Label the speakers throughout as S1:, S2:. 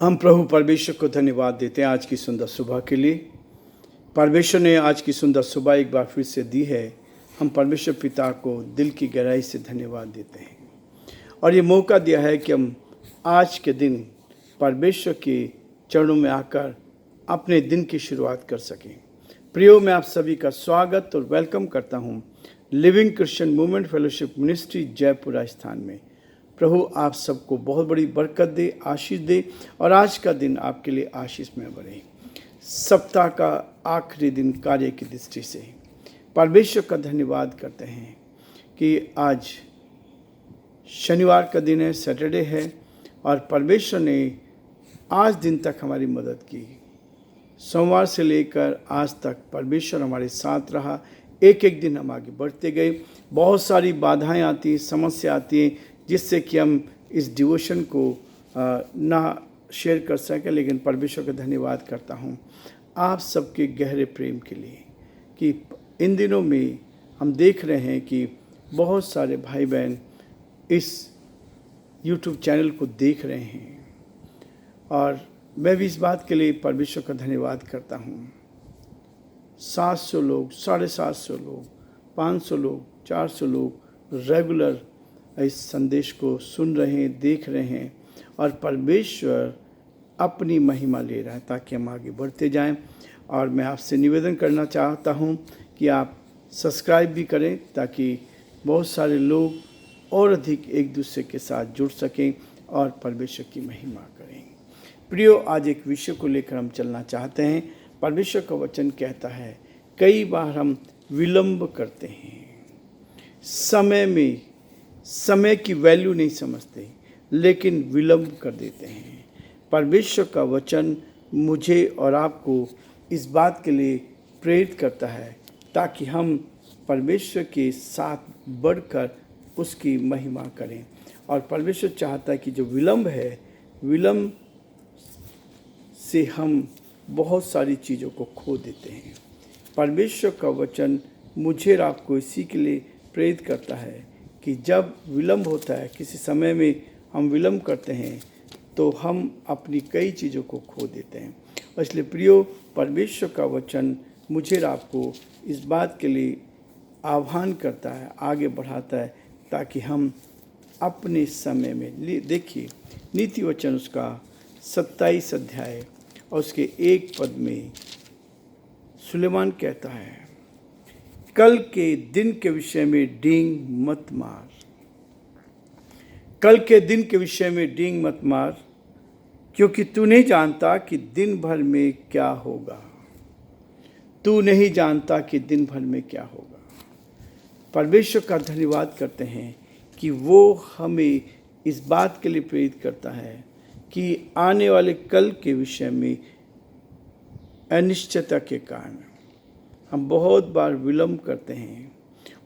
S1: हम प्रभु परमेश्वर को धन्यवाद देते हैं आज की सुंदर सुबह के लिए। परमेश्वर ने आज की सुंदर सुबह एक बार फिर से दी है। हम परमेश्वर पिता को दिल की गहराई से धन्यवाद देते हैं और ये मौका दिया है कि हम आज के दिन परमेश्वर के चरणों में आकर अपने दिन की शुरुआत कर सकें। प्रियो, मैं आप सभी का स्वागत और वेलकम करता हूँ living Christian movement fellowship ministry Jaipur Rajasthan में। प्रभु आप सबको बहुत बड़ी बरकत दे, आशीष दे और आज का दिन आपके लिए आशीषमय बने। सप्ताह का आखिरी दिन कार्य की दृष्टि से परमेश्वर का धन्यवाद करते हैं कि आज शनिवार का दिन है, सैटरडे है और परमेश्वर ने आज दिन तक हमारी मदद की। सोमवार से लेकर आज तक परमेश्वर हमारे साथ रहा। एक एक दिन हम आगे बढ़ते गए। बहुत सारी बाधाएं आती हैं, समस्या आती हैं जिससे कि हम इस डिवोशन को ना शेयर कर सकें, लेकिन परमेश्वर का धन्यवाद करता हूँ आप सबके गहरे प्रेम के लिए कि इन दिनों में हम देख रहे हैं कि बहुत सारे भाई बहन इस YouTube चैनल को देख रहे हैं और मैं भी इस बात के लिए परमेश्वर का धन्यवाद करता हूँ। 700 लोग, 750 लोग, 500 लोग, 400 लोग रेगुलर इस संदेश को सुन रहे हैं, देख रहे हैं और परमेश्वर अपनी महिमा ले रहा है ताकि हम आगे बढ़ते जाएं। और मैं आपसे निवेदन करना चाहता हूं कि आप सब्सक्राइब भी करें ताकि बहुत सारे लोग और अधिक एक दूसरे के साथ जुड़ सकें और परमेश्वर की महिमा करें। प्रियो, आज एक विषय को लेकर हम चलना चाहते हैं। परमेश्वर का वचन कहता है कई बार हम विलंब करते हैं, समय की वैल्यू नहीं समझते, लेकिन विलंब कर देते हैं। परमेश्वर का वचन मुझे और आपको इस बात के लिए प्रेरित करता है ताकि हम परमेश्वर के साथ बढ़कर उसकी महिमा करें। और परमेश्वर चाहता है कि जो विलंब है, विलंब से हम बहुत सारी चीज़ों को खो देते हैं। परमेश्वर का वचन मुझे और आपको इसी के लिए प्रेरित करता है कि जब विलंब होता है, किसी समय में हम विलंब करते हैं तो हम अपनी कई चीज़ों को खो देते हैं। और इसलिए प्रियो, परमेश्वर का वचन मुझे और आपको इस बात के लिए आह्वान करता है, आगे बढ़ाता है ताकि हम अपने समय में देखिए नीति वचन उसका 27 अध्याय और उसके 1 पद में सुलेमान कहता है, कल के दिन के विषय में डींग मत मार। कल के दिन के विषय में डींग मत मार, क्योंकि तू नहीं जानता कि दिन भर में क्या होगा। तू नहीं जानता कि दिन भर में क्या होगा। परमेश्वर का धन्यवाद करते हैं कि वो हमें इस बात के लिए प्रेरित करता है कि आने वाले कल के विषय में अनिश्चितता के कारण हम बहुत बार विलंब करते हैं।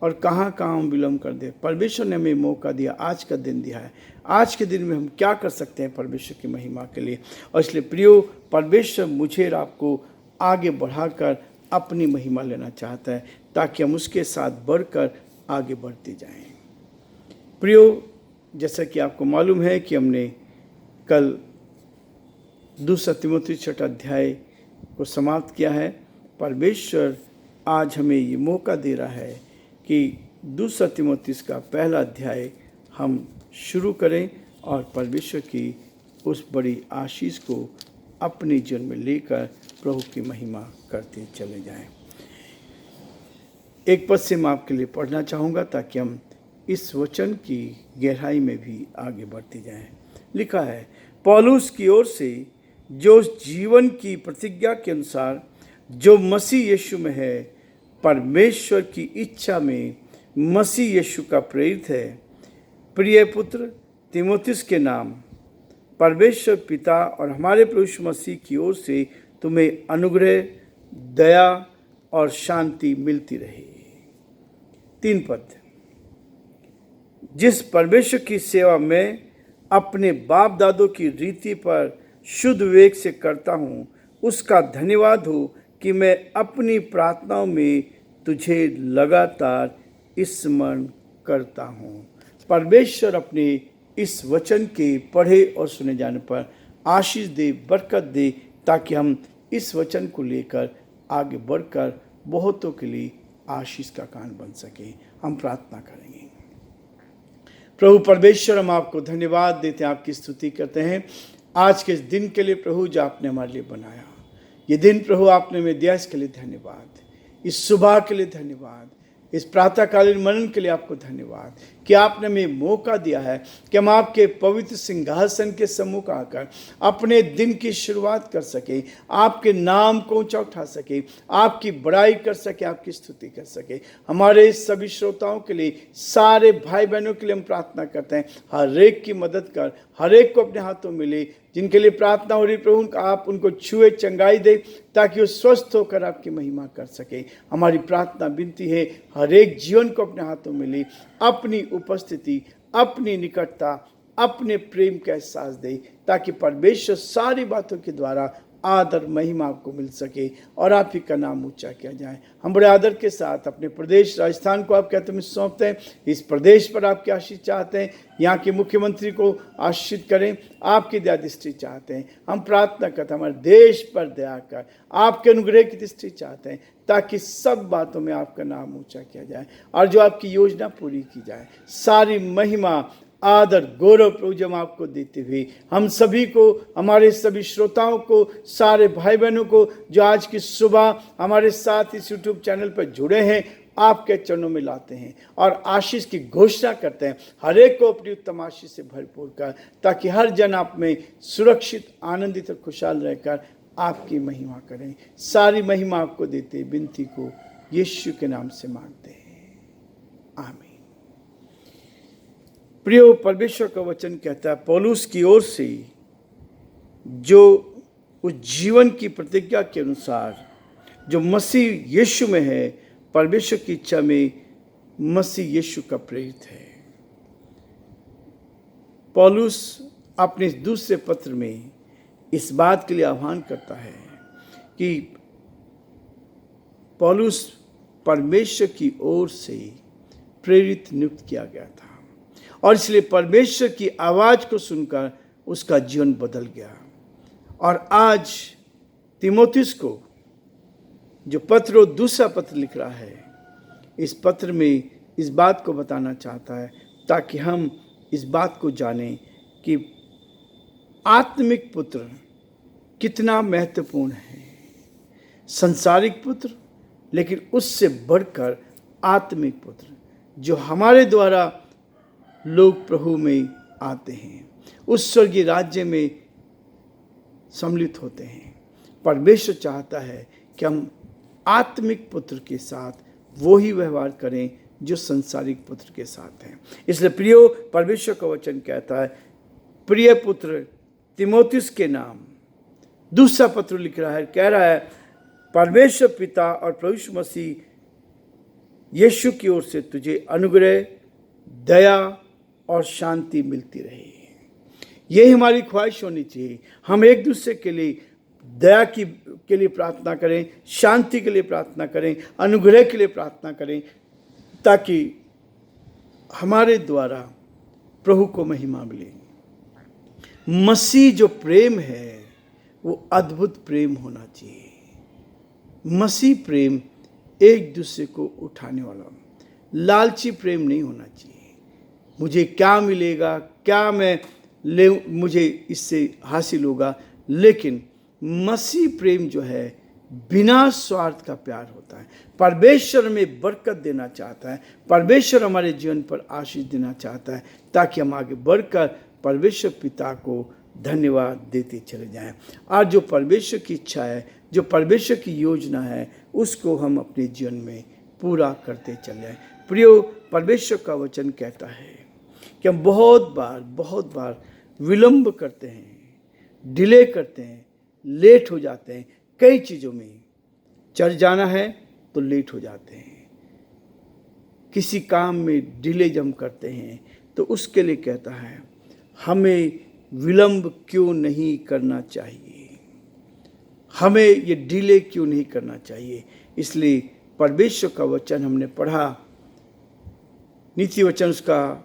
S1: और कहाँ हम विलंब कर दे। परमेश्वर ने हमें मौका दिया, आज का दिन दिया है। आज के दिन में हम क्या कर सकते हैं परमेश्वर की महिमा के लिए। और इसलिए प्रियो, परमेश्वर मुझे और आपको आगे बढ़ाकर अपनी महिमा लेना चाहता है ताकि हम उसके साथ बढ़कर आगे बढ़ते जाएं। प्रियो, जैसा कि आपको मालूम है कि हमने कल 2 तीमुथियुस 6 अध्याय को समाप्त किया है। परमेश्वर आज हमें ये मौका दे रहा है कि 2 तीमुथियुस का 1 अध्याय हम शुरू करें और परमेश्वर की उस बड़ी आशीष को अपने जीवन में लेकर प्रभु की महिमा करते चले जाएं। एक पद से मैं आपके लिए पढ़ना चाहूँगा ताकि हम इस वचन की गहराई में भी आगे बढ़ते जाएं। लिखा है, पौलुस की ओर से जो जीवन की प्रतिज्ञा के अनुसार जो मसीह यीशु में है, परमेश्वर की इच्छा में मसीह यीशु का प्रेरित है, प्रिय पुत्र तीमुथियुस के नाम परमेश्वर पिता और हमारे प्रभु यीशु मसीह की ओर से तुम्हें अनुग्रह, दया और शांति मिलती रहे। 3 पद, जिस परमेश्वर की सेवा में अपने बाप दादों की रीति पर शुद्ध विवेक से करता हूँ, उसका धन्यवाद हो कि मैं अपनी प्रार्थनाओं में तुझे लगातार स्मरण करता हूँ। परमेश्वर अपने इस वचन के पढ़े और सुने जाने पर आशीष दे, बरकत दे, ताकि हम इस वचन को लेकर आगे बढ़कर बहुतों के लिए आशीष का कारण बन सके। हम प्रार्थना करेंगे। प्रभु परमेश्वर, हम आपको धन्यवाद देते हैं, आपकी स्तुति करते हैं आज के इस दिन के लिए प्रभु, जो आपने हमारे लिए बनाया। ये दिन प्रभु आपने हमें दिया, इसके लिए धन्यवाद। इस सुबह के लिए धन्यवाद, इस प्रातःकालीन मनन के लिए आपको धन्यवाद कि आपने हमें मौका दिया है कि हम आपके पवित्र सिंहासन के सम्मुख आकर अपने दिन की शुरुआत कर सके, आपके नाम को ऊंचा उठा सके, आपकी बड़ाई कर सके, आपकी स्तुति कर सके। हमारे सभी श्रोताओं के लिए, सारे भाई बहनों के लिए हम प्रार्थना करते हैं, हर एक की मदद कर, हर एक को अपने हाथों में ले। जिनके लिए प्रार्थना हो रही प्रभु, आप उनको छुए, चंगाई दे, ताकि वो स्वस्थ होकर आपकी महिमा कर सके। हमारी प्रार्थना विनती है, हर एक जीवन को अपने हाथों में ले, अपनी उपस्थिति, अपनी निकटता, अपने प्रेम का एहसास दे, ताकि परमेश्वर सारी बातों के द्वारा आदर महिमा आपको मिल सके और आप ही का नाम ऊंचा किया जाए। हम बड़े आदर के साथ अपने प्रदेश राजस्थान को आपके हाथों में सौंपते हैं। इस प्रदेश पर आपकी आशीष चाहते हैं, यहाँ के मुख्यमंत्री को आशीषित करें, आपकी दया दृष्टि चाहते हैं। हम प्रार्थना करते हैं, हमारे देश पर दया कर, आपके अनुग्रह की दृष्टि चाहते हैं, ताकि सब बातों में आपका नाम ऊंचा किया जाए और जो आपकी योजना पूरी की जाए। सारी महिमा, आदर, गौरव प्रभु जब आपको देते हुए हम सभी को, हमारे सभी श्रोताओं को, सारे भाई बहनों को जो आज की सुबह हमारे साथ इस यूट्यूब चैनल पर जुड़े हैं, आपके चरणों में लाते हैं और आशीष की घोषणा करते हैं। हर एक को अपनी उत्तम आशीष से भरपूर कर, ताकि हर जन आप में सुरक्षित, आनंदित और खुशहाल रहकर आपकी महिमा करें। सारी महिमा आपको देते, विनती को यीशु के नाम से मांगते हैं, आमीन। प्रियो, परमेश्वर का वचन कहता है पौलुस की ओर से, जो उस जीवन की प्रतिज्ञा के अनुसार जो मसीह यीशु में है, परमेश्वर की इच्छा में मसीह यीशु का प्रेरित है। पौलुस अपने दूसरे पत्र में इस बात के लिए आह्वान करता है कि पौलुस परमेश्वर की ओर से प्रेरित नियुक्त किया गया था और इसलिए परमेश्वर की आवाज को सुनकर उसका जीवन बदल गया। और आज तीमुथियुस को जो पत्र, दूसरा पत्र लिख रहा है, इस पत्र में इस बात को बताना चाहता है, ताकि हम इस बात को जानें कि आत्मिक पुत्र कितना महत्वपूर्ण है। संसारिक पुत्र, लेकिन उससे बढ़कर आत्मिक पुत्र, जो हमारे द्वारा लोग प्रभु में आते हैं, उस स्वर्गीय राज्य में सम्मिलित होते हैं। परमेश्वर चाहता है कि हम आत्मिक पुत्र के साथ वो ही व्यवहार करें जो संसारिक पुत्र के साथ हैं। इसलिए प्रियो, परमेश्वर का वचन कहता है, प्रिय पुत्र तीमुथियुस के नाम दूसरा पत्र लिख रहा है, कह रहा है, परमेश्वर पिता और प्रभु यीशु मसीह यीशु की ओर से तुझे अनुग्रह, दया और शांति मिलती रहे। यही हमारी ख्वाहिश होनी चाहिए। हम एक दूसरे के लिए दया के लिए प्रार्थना करें, शांति के लिए प्रार्थना करें, अनुग्रह के लिए प्रार्थना करें, ताकि हमारे द्वारा प्रभु को महिमा मिले। मसीह जो प्रेम है वो अद्भुत प्रेम होना चाहिए। मसीह प्रेम एक दूसरे को उठाने वाला, लालची प्रेम नहीं होना चाहिए। मुझे क्या मिलेगा, क्या मैं ले, मुझे इससे हासिल होगा, लेकिन मसीह प्रेम जो है बिना स्वार्थ का प्यार होता है। परमेश्वर में बरकत देना चाहता है, परमेश्वर हमारे जीवन पर आशीष देना चाहता है, ताकि हम आगे बढ़कर परमेश्वर पिता को धन्यवाद देते चले जाएं। आज जो परमेश्वर की इच्छा है, जो परमेश्वर की योजना है, उसको हम अपने जीवन में पूरा करते चले जाएं। प्रियो, परमेश्वर का वचन कहता है कि हम बहुत बार विलंब करते हैं, डिले करते हैं, लेट हो जाते हैं। कई चीज़ों में चर्च जाना है तो लेट हो जाते हैं, किसी काम में डिले जब हम करते हैं तो उसके लिए कहता है हमें विलंब क्यों नहीं करना चाहिए, हमें ये डिले क्यों नहीं करना चाहिए। इसलिए परमेश्वर का वचन हमने पढ़ा, नीति वचन उसका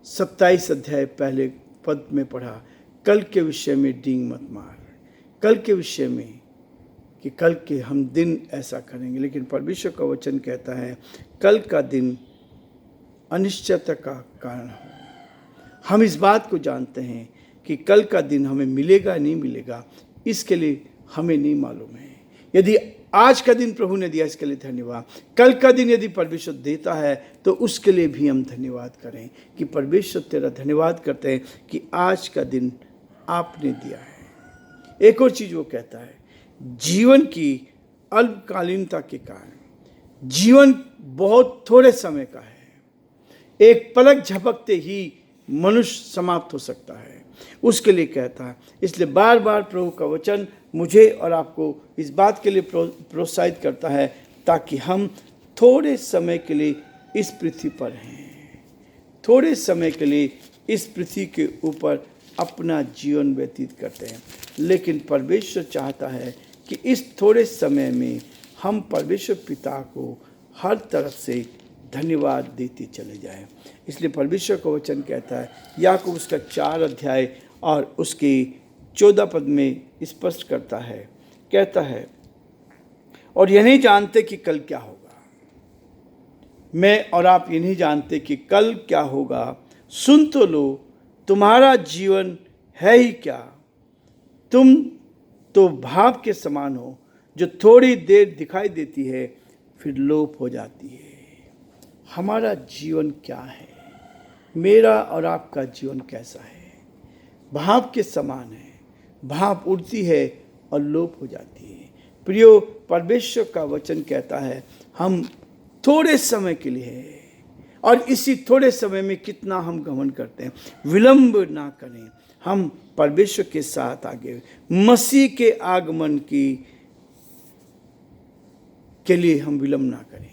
S1: 27 अध्याय पहले पद में पढ़ा कल के विषय में डींग मत मार, कल के विषय में कि कल के हम दिन ऐसा करेंगे। लेकिन परमेश्वर का वचन कहता है कल का दिन अनिश्चितता का कारण हो। हम इस बात को जानते हैं कि कल का दिन हमें मिलेगा नहीं मिलेगा, इसके लिए हमें नहीं मालूम है। यदि आज का दिन प्रभु ने दिया, इसके लिए धन्यवाद। कल का दिन यदि परमेश्वर देता है तो उसके लिए भी हम धन्यवाद करें कि परमेश्वर तेरा धन्यवाद करते हैं कि आज का दिन आपने दिया है। एक और चीज़ वो कहता है, जीवन की अल्पकालीनता के कारण जीवन बहुत थोड़े समय का है, एक पलक झपकते ही मनुष्य समाप्त हो सकता है, उसके लिए कहता है। इसलिए बार बार प्रभु का वचन मुझे और आपको इस बात के लिए प्रोत्साहित करता है ताकि हम थोड़े समय के लिए इस पृथ्वी पर हैं, थोड़े समय के लिए इस पृथ्वी के ऊपर अपना जीवन व्यतीत करते हैं। लेकिन परमेश्वर चाहता है कि इस थोड़े समय में हम परमेश्वर पिता को हर तरफ से धन्यवाद देते चले जाएं। इसलिए परमेश्वर का वचन कहता है, याकूब उसका 4 अध्याय और उसके 14 पद में स्पष्ट करता है, कहता है, और ये नहीं जानते कि कल क्या होगा। मैं और आप ये नहीं जानते कि कल क्या होगा। सुन तो लो, तुम्हारा जीवन है ही क्या। तुम तो भाप के समान हो जो थोड़ी देर दिखाई देती है फिर लोप हो जाती है। हमारा जीवन क्या है? मेरा और आपका जीवन कैसा है? भाप के समान है, भाप उड़ती है और लोप हो जाती है। प्रियो, परमेश्वर का वचन कहता है हम थोड़े समय के लिए है, और इसी थोड़े समय में कितना हम घमंड करते हैं। विलंब ना करें, हम परमेश्वर के साथ आगे मसीह के आगमन के लिए हम विलंब ना करें।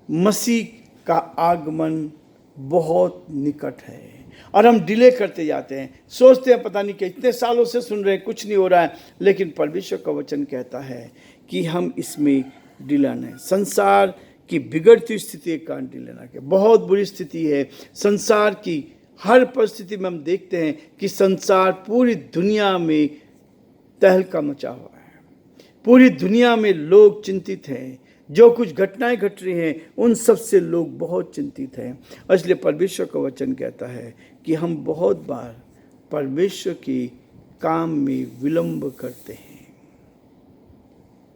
S1: मसीह का आगमन बहुत निकट है और हम डिले करते जाते हैं, सोचते हैं पता नहीं कि इतने सालों से सुन रहे हैं कुछ नहीं हो रहा है। लेकिन परमेश्वर का वचन कहता है कि हम इसमें डिले न, संसार की बिगड़ती स्थिति के कारण डिले ना करें। बहुत बुरी स्थिति है संसार की। हर परिस्थिति में हम देखते हैं कि संसार पूरी दुनिया में तहलका मचा हुआ है, पूरी दुनिया में लोग चिंतित हैं। जो कुछ घटनाएं घट रही हैं उन सब से लोग बहुत चिंतित हैं। इसलिए परमेश्वर का वचन कहता है कि हम बहुत बार परमेश्वर के काम में विलंब करते हैं।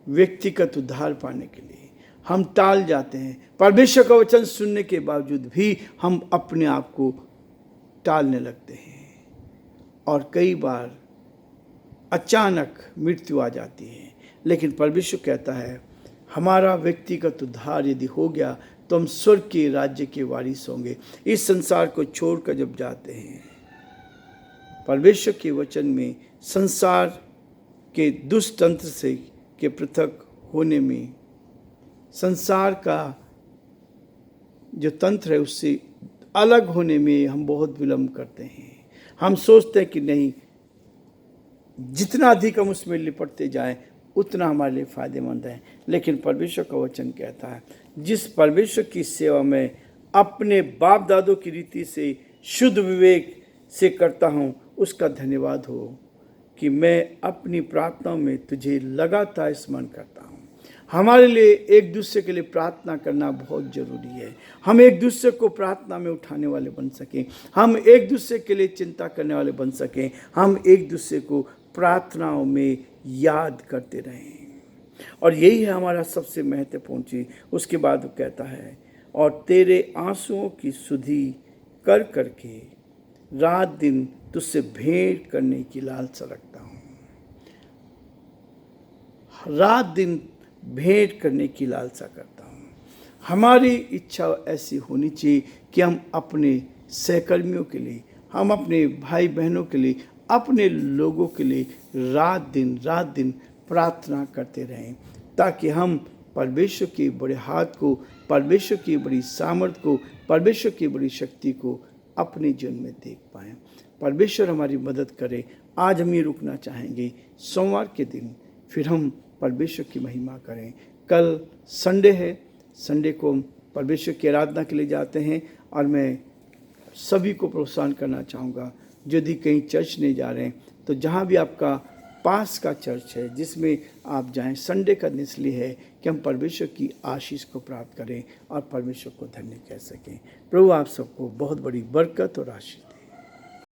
S1: व्यक्तिगत उद्धार पाने के लिए हम टाल जाते हैं। परमेश्वर का वचन सुनने के बावजूद भी हम अपने आप को टालने लगते हैं और कई बार अचानक मृत्यु आ जाती है। लेकिन परमेश्वर कहता है हमारा व्यक्तिगत उद्धार यदि हो गया तो हम स्वर्ग के राज्य के वारिस होंगे। इस संसार को छोड़कर जब जाते हैं, परमेश्वर के वचन में संसार के दुष्तंत्र से के पृथक होने में, संसार का जो तंत्र है उससे अलग होने में हम बहुत विलंब करते हैं। हम सोचते हैं कि नहीं, जितना अधिक हम उसमें लिपटते जाएं उतना हमारे लिए फ़ायदेमंद है। लेकिन परमेश्वर का वचन कहता है जिस परमेश्वर की सेवा में अपने बाप दादों की रीति से शुद्ध विवेक से करता हूँ, उसका धन्यवाद हो कि मैं अपनी प्रार्थनाओं में तुझे लगातार स्मरण करता हूँ। हमारे लिए एक दूसरे के लिए प्रार्थना करना बहुत ज़रूरी है। हम एक दूसरे को प्रार्थना में उठाने वाले बन सकें, हम एक दूसरे के लिए चिंता करने वाले बन सकें, हम एक दूसरे को प्रार्थनाओं में याद करते रहें। और यही है हमारा सबसे महत्वपूर्ण चीज़। उसके बाद वो कहता है और तेरे आंसुओं की सुधि कर करके रात दिन तुझसे भेंट करने की लालसा रखता हूँ। रात दिन भेंट करने की लालसा करता हूँ। हमारी इच्छा ऐसी होनी चाहिए कि हम अपने सहकर्मियों के लिए, हम अपने भाई बहनों के लिए, अपने लोगों के लिए रात दिन प्रार्थना करते रहें, ताकि हम परमेश्वर के बड़े हाथ को, परमेश्वर की बड़ी सामर्थ को, परमेश्वर की बड़ी शक्ति को अपने जीवन में देख पाएँ। परमेश्वर हमारी मदद करे। आज हम ये रुकना चाहेंगे, सोमवार के दिन फिर हम परमेश्वर की महिमा करें। कल संडे है, संडे को हम परमेश्वर की आराधना के लिए जाते हैं और मैं सभी को प्रोत्साहन करना चाहूँगा, यदि कहीं चर्च नहीं जा रहे हैं तो जहाँ भी आपका पास का चर्च है जिसमें आप जाएं, संडे का दिन इसलिए है कि हम परमेश्वर की आशीष को प्राप्त करें और परमेश्वर को धन्य कह सकें। प्रभु आप सबको बहुत बड़ी बरकत और आशीष